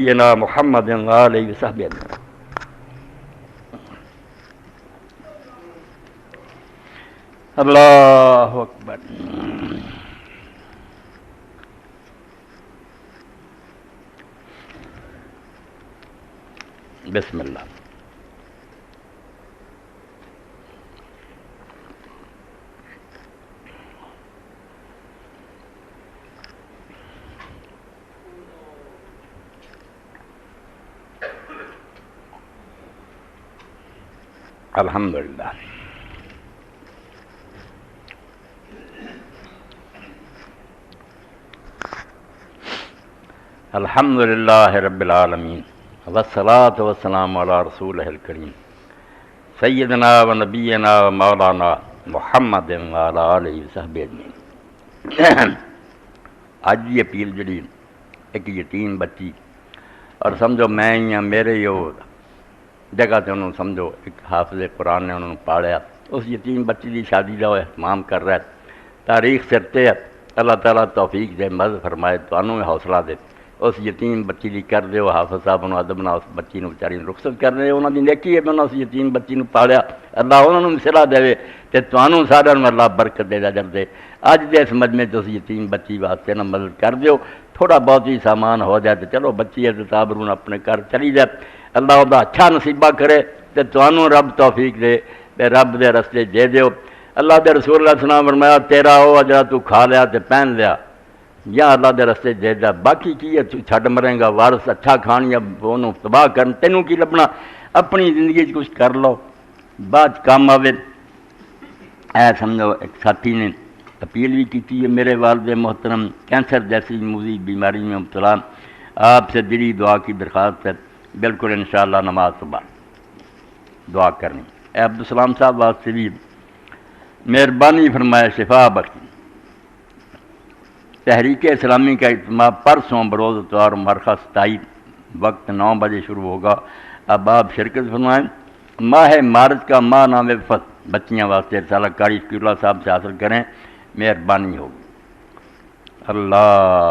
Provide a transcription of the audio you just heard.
سیدنا محمد علیہ وصحبہ اللہ اکبر۔ بسم اللہ۔ الحمدللہ۔ الحمدللہ رب العالمین والصلاة والسلام علی رسولہ الکریم سیدنا و نبینا و مولانا محمد وعلی آلہ وصحبہ اجمعین۔ آج یہ اپیل جڑی ایک یتیم بچی اور سمجھو میں ہی ہاں، میرے ہی وہ جگہ سے انہوں سمجھو ایک حافظ قرآن نے انہوں پاڑیا، اس یتیم بچی کی شادی کا وہ اہتمام کر رہا ہے۔ تاریخ سرتے ہے، اللہ تعالیٰ توفیق دے، مدد فرمائے، تو انہوں حوصلہ دے، اس یتیم بچی کی کر دے، وہ حافظ صاحب انہوں ادب نہ اس بچی نو بیچاری رخصت کر دے، انہوں نے نیکی ہے، انہوں اس یتیم بچی نو پاڑیا، اللہ انہوں نے صلہ دے تے تانوں سارے اللہ برکت دے اجر دے۔ اج دے اس مجمع اس یتیم بچی واسطے نہ مدد کر دیو، تھوڑا بہت ہی سامان ہو جائے تو چلو بچی ہے تابرون اپنے گھر چلی جائے، اللہ دا اچھا نصیبہ کرے تے تانوں رب توفیق دے تے رب دے رستے دے دیو۔ اللہ دے رسول اللہ صلی اللہ علیہ وسلم فرمایا تیرا وہ اجرا تو کھا لیا تے پہن لیا یا اللہ دے رستے دے دیا، باقی کی ہے چھڈ مریں گا، وارث اچھا کھان یا انہوں تباہ کرن، تینوں کی لبنا، اپنی زندگی کچھ کر لو بعد کام آوے۔ اے سمجھو ایک ساتھی نے اپیل بھی کی ہے، میرے والد محترم کینسر جیسی موذی بیماری میں مبتلا، آپ سے دلی دعا کی درخواست ہے، بالکل انشاءاللہ نماز صبح دعا کرنی۔ اے عبدالسلام صاحب واسطے بھی مہربانی فرمائے، شفا بخشی۔ تحریک اسلامی کا اجتماع پرسوں بروز اتوار مرخہ 27 وقت 9 بجے شروع ہوگا، اب آپ شرکت فرمائیں۔ ماہ مارچ کا ماہ نام وفد بچیاں واسطے رسالہ قاری شکیل اللہ صاحب سے حاصل کریں، مہربانی ہوگی۔ اللہ